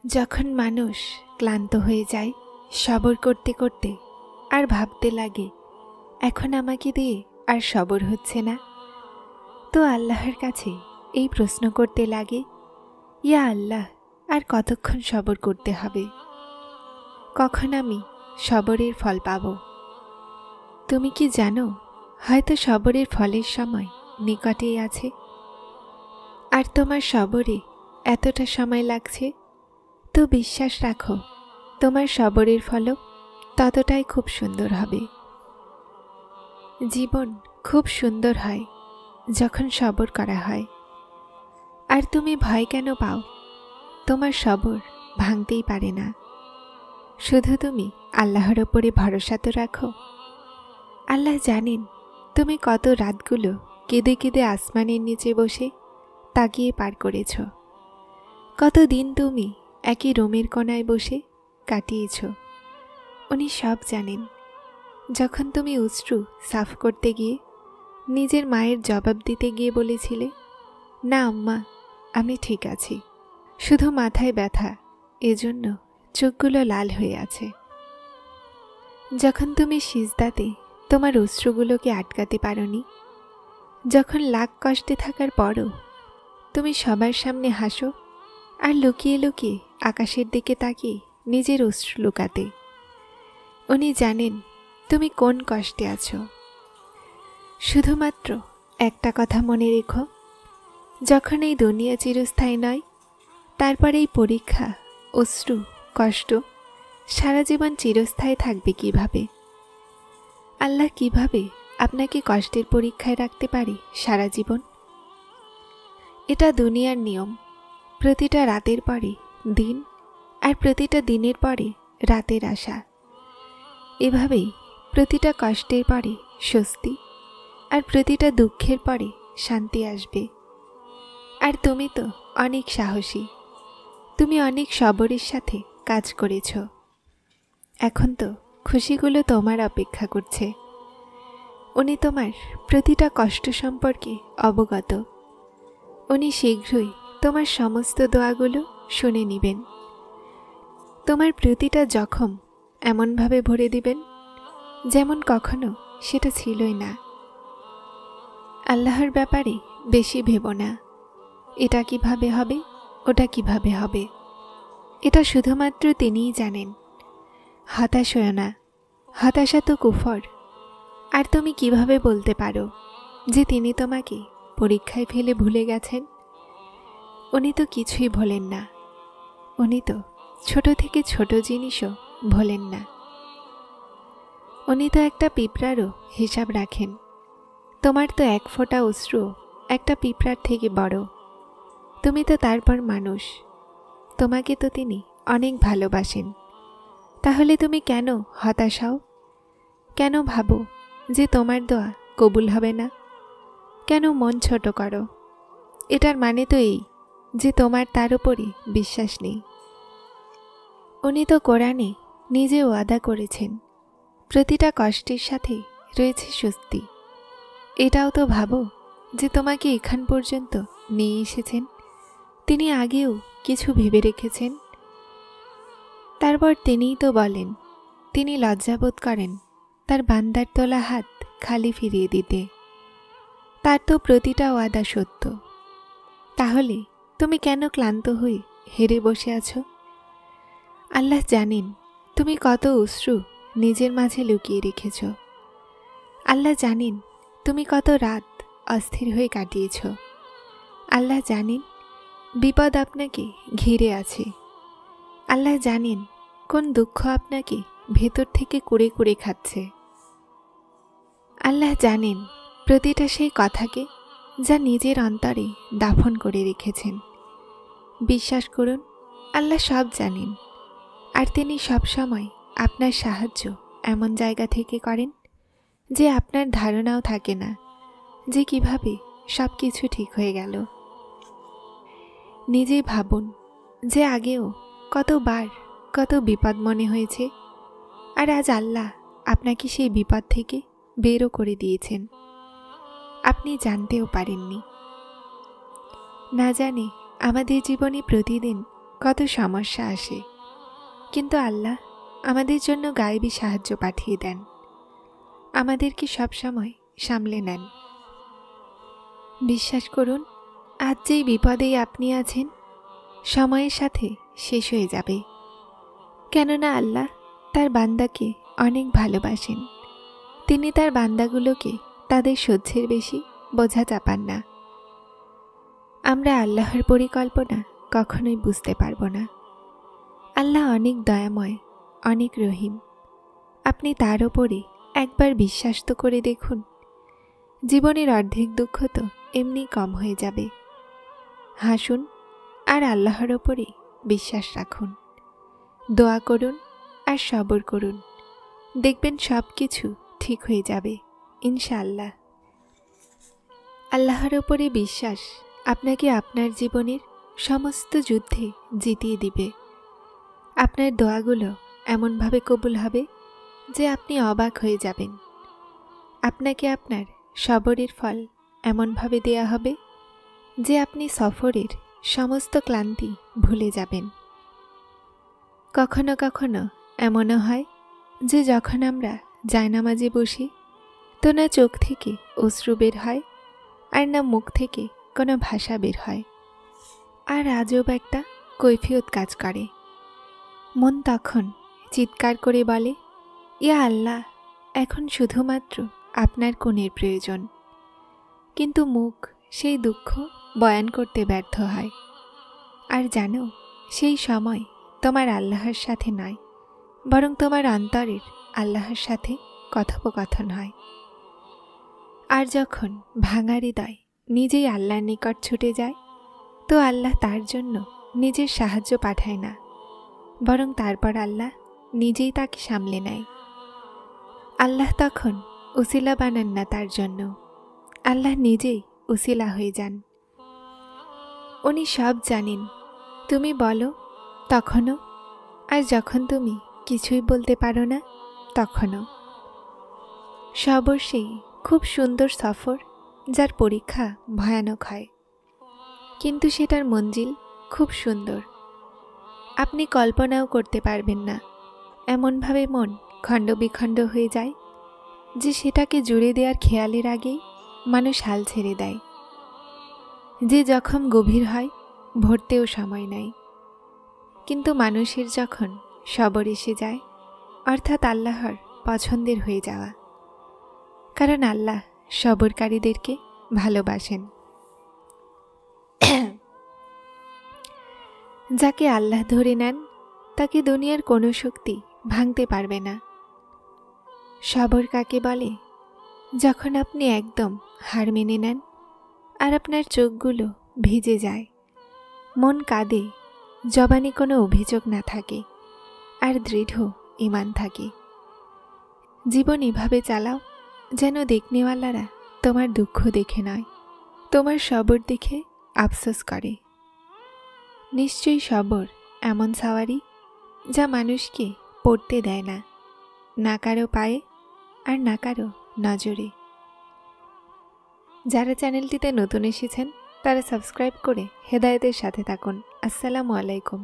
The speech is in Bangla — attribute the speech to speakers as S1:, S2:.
S1: যখন মানুষ ক্লান্ত হয়ে যায় সবর করতে করতে আর ভাবতে লাগে এখন আমাকে দিয়ে আর সবর হচ্ছে না, তো আল্লাহর কাছে এই প্রশ্ন করতে লাগে, ইয়া আল্লাহ, আর কতক্ষণ সবর করতে হবে? কখন আমি সবরের ফল পাব? তুমি কি জানো, হয়তো সবরের ফলের সময় নিকটেই আছে, আর তোমার সবরে এতটা সময় লাগছে। তো বিশ্বাস রাখো, তোমার সবরের ফলও ততটাই খুব সুন্দর হবে। জীবন খুব সুন্দর হয় যখন সবর করা হয়। আর তুমি ভয় কেন পাও? তোমার সবর ভাঙতেই পারে না। শুধু তুমি আল্লাহর ওপরে ভরসা তো রাখো। আল্লাহ জানেন তুমি কত রাতগুলো কেঁদে কেঁদে আসমানের নিচে বসে তাকিয়ে পার করেছ, কত দিন তুমি একই রুমের কোণায় বসে কাটিয়েছ। উনি সব জানেন। যখন তুমি অশ্রু সাফ করতে গিয়ে নিজের মায়ের জবাব দিতে গিয়ে বলেছিলে, না আম্মা, আমি ঠিক আছি, শুধু মাথায় ব্যথা, এজন্য চোখগুলো লাল হয়ে আছে। যখন তুমি সিজদাতে তোমার অশ্রুগুলোকে আটকাতে পারোনি, যখন লাখ কষ্টে থাকার পরও তুমি সবার সামনে হাসো আর লুকিয়ে লুকিয়ে আকাশের দিকে তাকিয়ে নিজের অশ্রু লুকাতে, উনি জানেন তুমি কোন কষ্টে আছো। শুধুমাত্র একটা কথা মনে রেখো, যখন এই দুনিয়া চিরস্থায়ী নয়, তারপর এই পরীক্ষা, অশ্রু, কষ্ট সারা জীবন চিরস্থায়ী থাকবে কিভাবে? আল্লাহ কিভাবে আপনাকে কষ্টের পরীক্ষায় রাখতে পারে সারা জীবন? এটা দুনিয়ার নিয়ম। প্রতিটা রাতের পরে দিন, আর প্রতিটা দিনের পরে রাতের আশা। এভাবেই প্রতিটা কষ্টের পরে স্বস্তি, আর প্রতিটা দুঃখের পরে শান্তি আসবে। আর তুমি তো অনেক সাহসী, তুমি অনেক সবরের সাথে কাজ করেছ। এখন তো খুশিগুলো তোমার অপেক্ষা করছে। উনি তোমার প্রতিটা কষ্ট সম্পর্কে অবগত। উনি শীঘ্রই তোমার সমস্ত দোয়াগুলো শুনে নেবেন। তোমার প্রতিটা জখম এমনভাবে ভরে দিবেন যেমন কখনো সেটা ছিলই না। আল্লাহর ব্যাপারে বেশি ভেবো না, এটা কিভাবে হবে, ওটা কিভাবে হবে, এটা শুধুমাত্র তিনিই জানেন। হতাশ হয়ো না, হতাশা তো কুফর। আর তুমি কিভাবে বলতে পারো যে তিনি তোমাকে পরীক্ষায় ফেলে ভুলে গেছেন? উনি তো কিছুই ভোলেন না। উনি তো ছোট থেকে ছোট জিনিসও ভোলেন না। উনি তো একটা পিঁপড়ারও হিসাব রাখেন। তোমার তো এক ফোঁটা অশ্রু একটা পিঁপড়ার থেকে বড়। তুমি তো তারপর মানুষ, তোমাকে তো তিনি অনেক ভালোবাসেন। তাহলে তুমি কেন হতাশ হও? কেন ভাবো যে তোমার দোয়া কবুল হবে না? কেন মন ছোট করো? এটার মানে তো এই যে তোমার তার উপরই বিশ্বাস নেই। উনি তো কোরআনে নিজে ওয়াদা করেছেন, প্রতিটা কষ্টের সাথে রয়েছে স্বস্তি। এটাও তো ভাবো যে তোমাকে এখান পর্যন্ত নিয়ে এসেছেন, তিনি আগেও কিছু ভেবে রেখেছেন। তারপর তিনিই তো বলেন, তিনি লজ্জাবোধ করেন তার বান্দার তোলা হাত খালি ফিরিয়ে দিতে। তার তো প্রতিটা ওয়াদা সত্য। তাহলে তুমি কেন ক্লান্ত হয়ে হেরে বসে আছো? আল্লাহ জানেন তুমি কত অশ্রু নিজের মাঝে লুকিয়ে রেখেছ। আল্লাহ জানেন তুমি কত রাত অস্থির হয়ে কাটিয়েছ। আল্লাহ জানেন বিপদ আপনাকে ঘিরে আছে। আল্লাহ জানেন কোন দুঃখ আপনাকে ভেতর থেকে কুড়ে কুড়ে খাচ্ছে। আল্লাহ জানেন প্রতিটা সেই কথাকে যা নিজের অন্তরে দাফন করে রেখেছেন। বিশ্বাস করুন, আল্লাহ সব জানেন। আর তিনি সবসময় আপনার সাহায্য এমন জায়গা থেকে করেন যে আপনার ধারণাও থাকে না যে কিভাবে সব কিছু ঠিক হয়ে গেল। নিজেই ভাবুন যে আগেও কতবার কত বিপদ মনে হয়েছে, আর আজ আল্লাহ আপনাকে সেই বিপদ থেকে বেরও করে দিয়েছেন, আপনি জানতেও পারেননি। না জানে আমাদের জীবনে প্রতিদিন কত সমস্যা আসে, কিন্তু আল্লাহ আমাদের জন্য গায়েবী সাহায্য পাঠিয়ে দেন, আমাদেরকে সবসময় সামলে নেন। বিশ্বাস করুন, আজ যেই বিপদেই আপনি আছেন সময়ের সাথে শেষ হয়ে যাবে, কেননা আল্লাহ তার বান্দাকে অনেক ভালোবাসেন। তিনি তার বান্দাগুলোকে তাদের সহ্যের বেশি বোঝা চাপান না। আমরা আল্লাহর পরিকল্পনা কখনোই বুঝতে পারব না। আল্লাহ অনেক দয়াময়, অনেক রহিম। আপনি তার ওপরে একবার বিশ্বাস তো করে দেখুন, জীবনের অর্ধেক দুঃখ তো এমনি কম হয়ে যাবে। হাসুন আর আল্লাহর ওপরে বিশ্বাস রাখুন, দোয়া করুন আর সবর করুন, দেখবেন সব কিছু ঠিক হয়ে যাবে ইনশাআল্লাহ। আল্লাহর ওপরে বিশ্বাস আপনাকে আপনার জীবনের সমস্ত যুদ্ধে জিতিয়ে দিবে। আপনার দোয়াগুলো এমনভাবে কবুল হবে যে আপনি অবাক হয়ে যাবেন। আপনাকে আপনার সবরের ফল এমনভাবে দেয়া হবে যে আপনি সফরের সমস্ত ক্লান্তি ভুলে যাবেন। কখনো কখনো এমনও হয় যে যখন আমরা জায়নামাজে বসি তো না চোখ থেকে অশ্রু বের হয় আর না মুখ থেকে কোনো ভাষা বের হয়, আর আজব একটা কৈফিয়ত কাজ করে। মন তখন চিৎকার করে বলে, ইয়া আল্লাহ, এখন শুধুমাত্র আপনার কোণের প্রয়োজন। কিন্তু মুখ সেই দুঃখ বয়ান করতে ব্যর্থ হয়। আর জানো, সেই সময় তোমার আল্লাহর সাথে নয়, বরং তোমার অন্তরের আল্লাহর সাথে কথোপকথন হয়। আর যখন ভাঙা হৃদয় নিজেই আল্লাহর নিকট ছুটে যায়, তো আল্লাহ তার জন্য নিজের সাহায্য পাঠায় না, বরং তারপর আল্লাহ নিজেই তাকে সামলে নেয়। আল্লাহ তখন উসিলা বানান না তার জন্য, আল্লাহ নিজেই উসিলা হয়ে যান। উনি সব জানেন, তুমি বলো তখনও, আর যখন তুমি কিছুই বলতে পারো না তখনও। সবর সেই খুব সুন্দর সফর যার পরীক্ষা ভয়ানক হয়, কিন্তু সেটার মঞ্জিল খুব সুন্দর। আপনি কল্পনাও করতে পারবেন না, এমনভাবে মন খণ্ডবিখণ্ড হয়ে যায় যে সেটাকে জুড়ে দেওয়ার খেয়ালের আগেই মানুষ হাল ছেড়ে দেয়। যে জখম গভীর হয় ভরতেও সময় নেয়। কিন্তু মানুষের যখন সবর এসে যায়, অর্থাৎ আল্লাহর পছন্দের হয়ে যাওয়া, কারণ আল্লাহ সবরকারীদেরকে ভালোবাসেন। যাকে আল্লাহ ধরে নেন তাকে দুনিয়ার কোনো শক্তি ভাঙতে পারবে না। সবর কাকে বলে? যখন আপনি একদম হার মেনে নেন আর আপনার চোখগুলো ভিজে যায়, মন কাঁদে, জবানে কোনো অভিযোগ না থাকে, আর দৃঢ় ঈমান থাকে। জীবন এভাবে চালাও যেন দেখনেওয়ালারা তোমার দুঃখ দেখে নয়, তোমার সবর দেখে আফসোস করে। নিশ্চয়ই সবর এমন সাওয়ারি যা মানুষকে পড়তে দেয় না, না কারো পায়ে আর না কারো নজরে। যারা চ্যানেলটিতে নতুন এসেছেন তারা সাবস্ক্রাইব করে হেদায়েতের সাথে থাকুন। আসসালামু আলাইকুম।